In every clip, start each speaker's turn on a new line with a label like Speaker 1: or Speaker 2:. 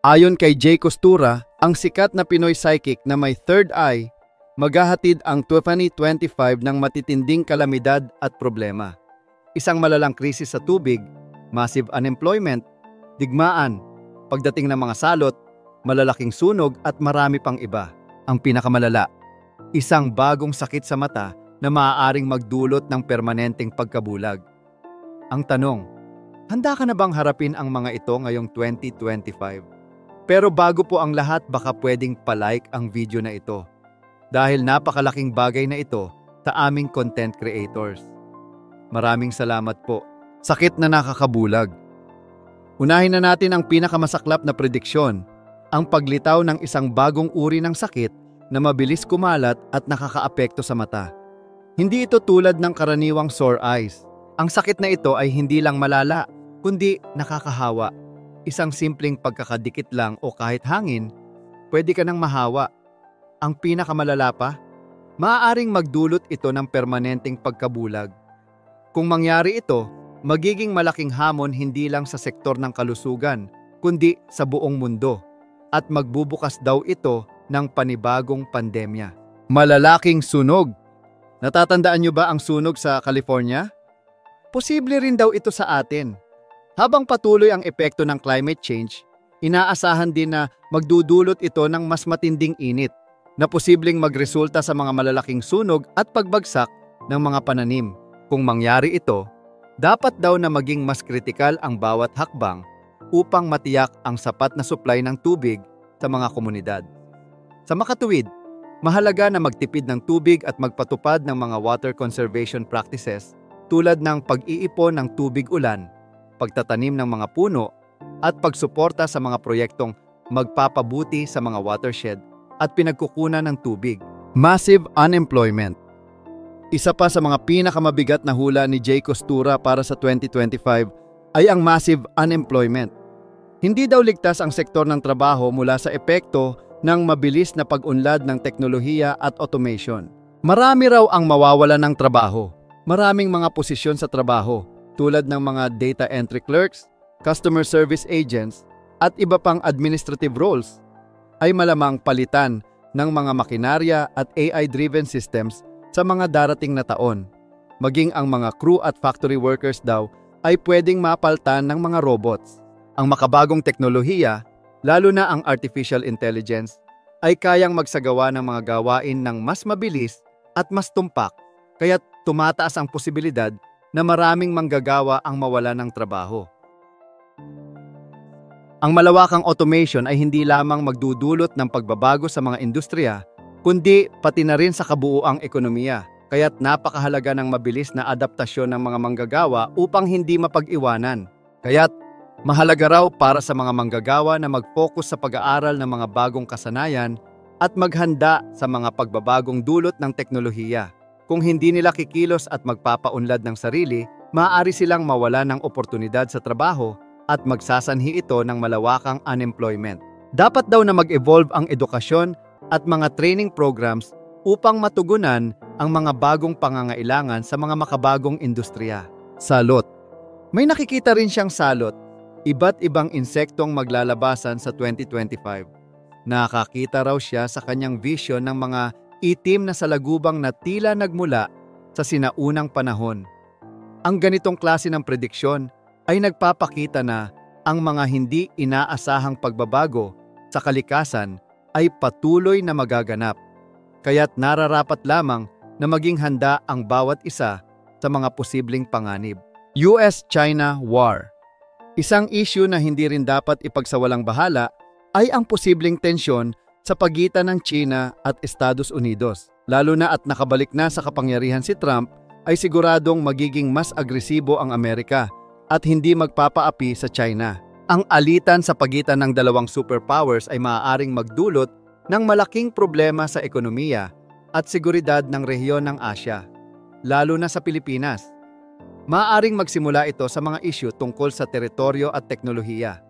Speaker 1: Ayon kay Jay Costura, ang sikat na Pinoy psychic na may third eye, maghahatid ang 2025 ng matitinding kalamidad at problema. Isang malalang krisis sa tubig, massive unemployment, digmaan, pagdating ng mga salot, malalaking sunog at marami pang iba. Ang pinakamalala, isang bagong sakit sa mata na maaaring magdulot ng permanenteng pagkabulag. Ang tanong, handa ka na bang harapin ang mga ito ngayong 2025? Pero bago po ang lahat, baka pwedeng palike ang video na ito dahil napakalaking bagay na ito sa aming content creators. Maraming salamat po. Sakit na nakakabulag. Unahin na natin ang pinakamasaklap na prediksyon, ang paglitaw ng isang bagong uri ng sakit na mabilis kumalat at nakakaapekto sa mata. Hindi ito tulad ng karaniwang sore eyes. Ang sakit na ito ay hindi lang malala, kundi nakakahawa. Isang simpleng pagkakadikit lang o kahit hangin, pwede ka nang mahawa. Ang pinakamalala pa, maaaring magdulot ito ng permanenteng pagkabulag. Kung mangyari ito, magiging malaking hamon hindi lang sa sektor ng kalusugan, kundi sa buong mundo. At magbubukas daw ito ng panibagong pandemya. Malalaking sunog. Natatandaan niyo ba ang sunog sa California? Posible rin daw ito sa atin. Habang patuloy ang epekto ng climate change, inaasahan din na magdudulot ito ng mas matinding init na posibleng magresulta sa mga malalaking sunog at pagbagsak ng mga pananim. Kung mangyari ito, dapat daw na maging mas kritikal ang bawat hakbang upang matiyak ang sapat na supply ng tubig sa mga komunidad. Sa makatuwid, mahalaga na magtipid ng tubig at magpatupad ng mga water conservation practices tulad ng pag-iipon ng tubig ulan, pagtatanim ng mga puno, at pagsuporta sa mga proyektong magpapabuti sa mga watershed at pinagkukunan ng tubig. Massive unemployment. Isa pa sa mga pinakamabigat na hula ni Jay Costura para sa 2025 ay ang massive unemployment. Hindi daw ligtas ang sektor ng trabaho mula sa epekto ng mabilis na pag-unlad ng teknolohiya at automation. Marami raw ang mawawala ng trabaho. Maraming mga posisyon sa trabaho, tulad ng mga data entry clerks, customer service agents, at iba pang administrative roles, ay malamang palitan ng mga makinarya at AI-driven systems sa mga darating na taon. Maging ang mga crew at factory workers daw ay pwedeng mapaltan ng mga robots. Ang makabagong teknolohiya, lalo na ang artificial intelligence, ay kayang magsagawa ng mga gawain ng mas mabilis at mas tumpak, kaya tumataas ang posibilidad na maraming manggagawa ang mawala ng trabaho. Ang malawakang automation ay hindi lamang magdudulot ng pagbabago sa mga industriya, kundi pati na rin sa kabuuang ekonomiya, kaya't napakahalaga ng mabilis na adaptasyon ng mga manggagawa upang hindi mapag-iwanan. Kaya't mahalaga raw para sa mga manggagawa na mag-focus sa pag-aaral ng mga bagong kasanayan at maghanda sa mga pagbabagong dulot ng teknolohiya. Kung hindi nila kikilos at magpapaunlad ng sarili, maaari silang mawala ng oportunidad sa trabaho at magsasanhi ito ng malawakang unemployment. Dapat daw na mag-evolve ang edukasyon at mga training programs upang matugunan ang mga bagong pangangailangan sa mga makabagong industriya. Salot. May nakikita rin siyang salot, iba't ibang insektong maglalabasan sa 2025. Nakakita raw siya sa kanyang vision ng mga itim na salagubang na tila nagmula sa sinaunang panahon. Ang ganitong klase ng prediksyon ay nagpapakita na ang mga hindi inaasahang pagbabago sa kalikasan ay patuloy na magaganap. Kaya't nararapat lamang na maging handa ang bawat isa sa mga posibleng panganib. US-China War. Isang issue na hindi rin dapat ipagsawalang bahala ay ang posibleng tensyon sa pagitan ng China at Estados Unidos. Lalo na at nakabalik na sa kapangyarihan si Trump, ay siguradong magiging mas agresibo ang Amerika at hindi magpapaapi sa China. Ang alitan sa pagitan ng dalawang superpowers ay maaaring magdulot ng malaking problema sa ekonomiya at seguridad ng rehiyon ng Asya, lalo na sa Pilipinas. Maaaring magsimula ito sa mga isyu tungkol sa teritoryo at teknolohiya,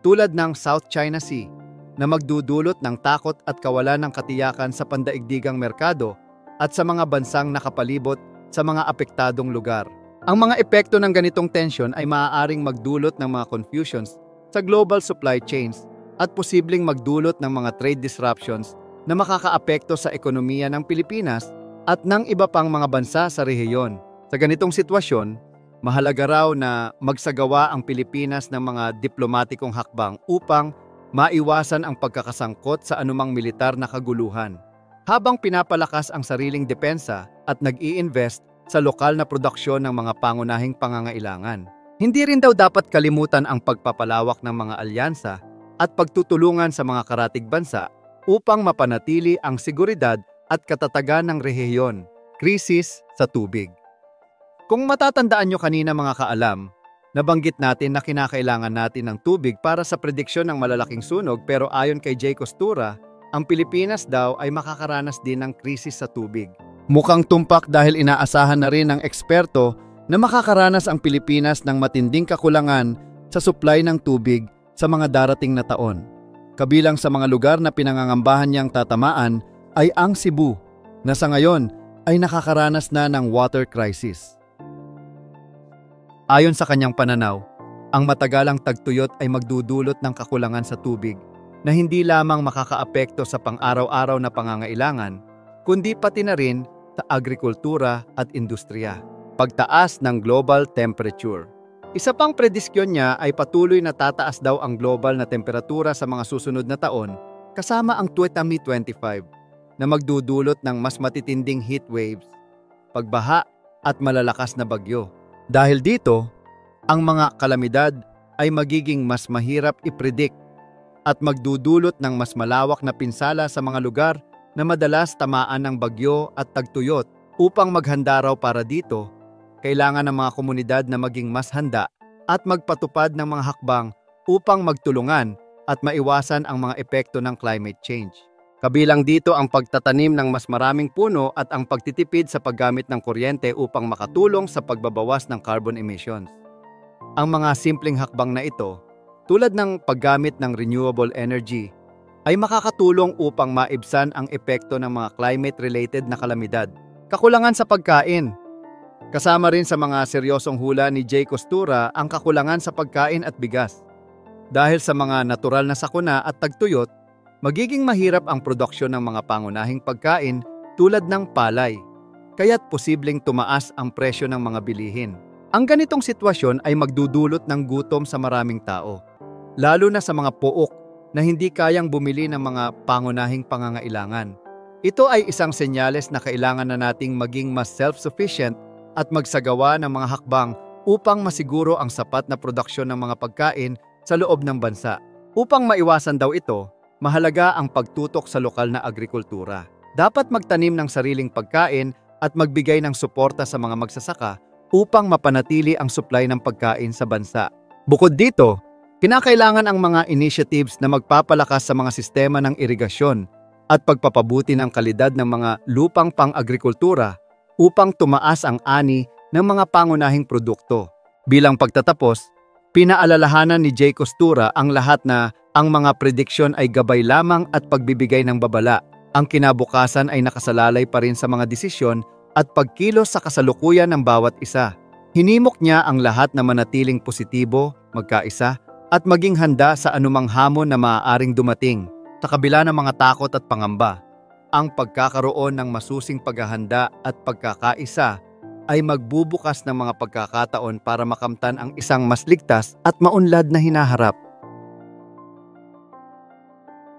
Speaker 1: tulad ng South China Sea, na magdudulot ng takot at kawalan ng katiyakan sa pandaigdigang merkado at sa mga bansang nakapalibot sa mga apektadong lugar. Ang mga epekto ng ganitong tensyon ay maaaring magdulot ng mga confusions sa global supply chains at posibleng magdulot ng mga trade disruptions na makakaapekto sa ekonomiya ng Pilipinas at ng iba pang mga bansa sa rehiyon. Sa ganitong sitwasyon, mahalaga raw na magsagawa ang Pilipinas ng mga diplomatikong hakbang upang maiwasan ang pagkakasangkot sa anumang militar na kaguluhan, habang pinapalakas ang sariling depensa at nag-i-invest sa lokal na produksyon ng mga pangunahing pangangailangan. Hindi rin daw dapat kalimutan ang pagpapalawak ng mga alyansa at pagtutulungan sa mga karatig bansa upang mapanatili ang seguridad at katatagan ng rehiyon. Krisis sa tubig. Kung matatandaan nyo kanina mga kaalam, nabanggit natin na kinakailangan natin ng tubig para sa prediksyon ng malalaking sunog, pero ayon kay Jay Costura, ang Pilipinas daw ay makakaranas din ng krisis sa tubig. Mukhang tumpak dahil inaasahan na rin ng eksperto na makakaranas ang Pilipinas ng matinding kakulangan sa supply ng tubig sa mga darating na taon. Kabilang sa mga lugar na pinangangambahan niyang tatamaan ay ang Cebu, na sa ngayon ay nakakaranas na ng water crisis. Ayon sa kanyang pananaw, ang matagalang tagtuyot ay magdudulot ng kakulangan sa tubig na hindi lamang makakaapekto sa pang-araw-araw na pangangailangan, kundi pati na rin sa agrikultura at industriya. Pagtaas ng global temperature. Isa pang prediksyon niya ay patuloy na tataas daw ang global na temperatura sa mga susunod na taon, kasama ang 2025 na magdudulot ng mas matitinding heat waves, pagbaha at malalakas na bagyo. Dahil dito, ang mga kalamidad ay magiging mas mahirap i-predict at magdudulot ng mas malawak na pinsala sa mga lugar na madalas tamaan ng bagyo at tagtuyot. Upang maghanda raw para dito, kailangan ng mga komunidad na maging mas handa at magpatupad ng mga hakbang upang magtulungan at maiwasan ang mga epekto ng climate change. Kabilang dito ang pagtatanim ng mas maraming puno at ang pagtitipid sa paggamit ng kuryente upang makatulong sa pagbabawas ng carbon emissions. Ang mga simpleng hakbang na ito, tulad ng paggamit ng renewable energy, ay makakatulong upang maibsan ang epekto ng mga climate-related na kalamidad. Kakulangan sa pagkain. Kasama rin sa mga seryosong hula ni Jay Costura ang kakulangan sa pagkain at bigas. Dahil sa mga natural na sakuna at tagtuyot, magiging mahirap ang produksyon ng mga pangunahing pagkain tulad ng palay, kaya't posibleng tumaas ang presyo ng mga bilihin. Ang ganitong sitwasyon ay magdudulot ng gutom sa maraming tao, lalo na sa mga pook na hindi kayang bumili ng mga pangunahing pangangailangan. Ito ay isang senyales na kailangan na nating maging mas self-sufficient at magsagawa ng mga hakbang upang masiguro ang sapat na produksyon ng mga pagkain sa loob ng bansa. Upang maiwasan daw ito, mahalaga ang pagtutok sa lokal na agrikultura. Dapat magtanim ng sariling pagkain at magbigay ng suporta sa mga magsasaka upang mapanatili ang supply ng pagkain sa bansa. Bukod dito, kinakailangan ang mga initiatives na magpapalakas sa mga sistema ng irigasyon at pagpapabuti ng kalidad ng mga lupang pang-agrikultura upang tumaas ang ani ng mga pangunahing produkto. Bilang pagtatapos, pinaalalahanan ni Jay Costura ang lahat na ang mga prediksyon ay gabay lamang at pagbibigay ng babala. Ang kinabukasan ay nakasalalay pa rin sa mga desisyon at pagkilos sa kasalukuyan ng bawat isa. Hinimok niya ang lahat na manatiling positibo, magkaisa, at maging handa sa anumang hamon na maaaring dumating. Sa kabila ng mga takot at pangamba, ang pagkakaroon ng masusing paghahanda at pagkakaisa ay magbubukas ng mga pagkakataon para makamtan ang isang mas ligtas at maunlad na hinaharap.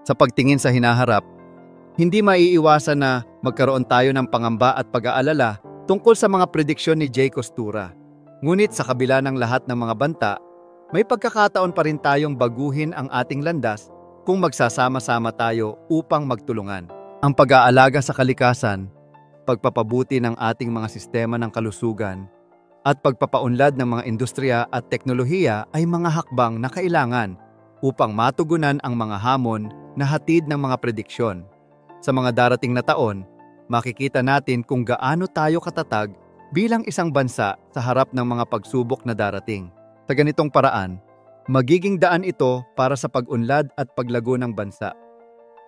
Speaker 1: Sa pagtingin sa hinaharap, hindi maiiwasan na magkaroon tayo ng pangamba at pag-aalala tungkol sa mga prediksyon ni Jay Costura. Ngunit sa kabila ng lahat ng mga banta, may pagkakataon pa rin tayong baguhin ang ating landas kung magsasama-sama tayo upang magtulungan. Ang pag-aalaga sa kalikasan, pagpapabuti ng ating mga sistema ng kalusugan, at pagpapaunlad ng mga industriya at teknolohiya ay mga hakbang na kailangan upang matugunan ang mga hamon na hatid ng mga prediksyon. Sa mga darating na taon, makikita natin kung gaano tayo katatag bilang isang bansa sa harap ng mga pagsubok na darating. Sa ganitong paraan, magiging daan ito para sa pag-unlad at paglago ng bansa.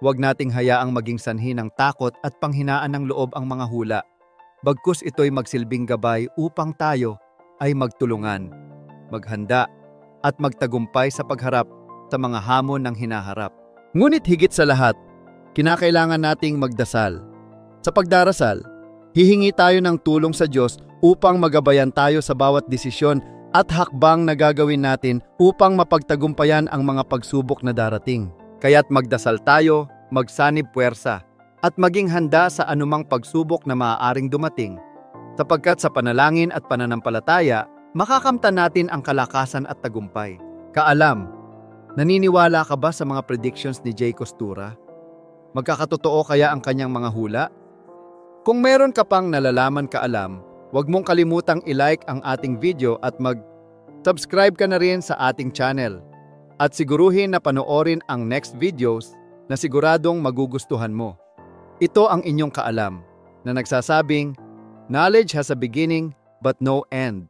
Speaker 1: Huwag nating hayaang maging sanhi ng takot at panghinaan ng loob ang mga hula. Bagkus ito'y magsilbing gabay upang tayo ay magtulungan, maghanda at magtagumpay sa pagharap sa mga hamon ng hinaharap. Ngunit higit sa lahat, kinakailangan nating magdasal. Sa pagdarasal, hihingi tayo ng tulong sa Diyos upang magabayan tayo sa bawat desisyon at hakbang na gagawin natin upang mapagtagumpayan ang mga pagsubok na darating. Kaya't magdasal tayo, magsanib puwersa, at maging handa sa anumang pagsubok na maaaring dumating. Sapagkat sa panalangin at pananampalataya, makakamtan natin ang kalakasan at tagumpay. Kaalam, naniniwala ka ba sa mga predictions ni Jay Costura? Magkakatotoo kaya ang kanyang mga hula? Kung meron ka pang nalalaman kaalam, huwag mong kalimutang i-like ang ating video at mag-subscribe ka na rin sa ating channel. At siguruhin na panoorin ang next videos na siguradong magugustuhan mo. Ito ang inyong kaalam na nagsasabing, knowledge has a beginning but no end.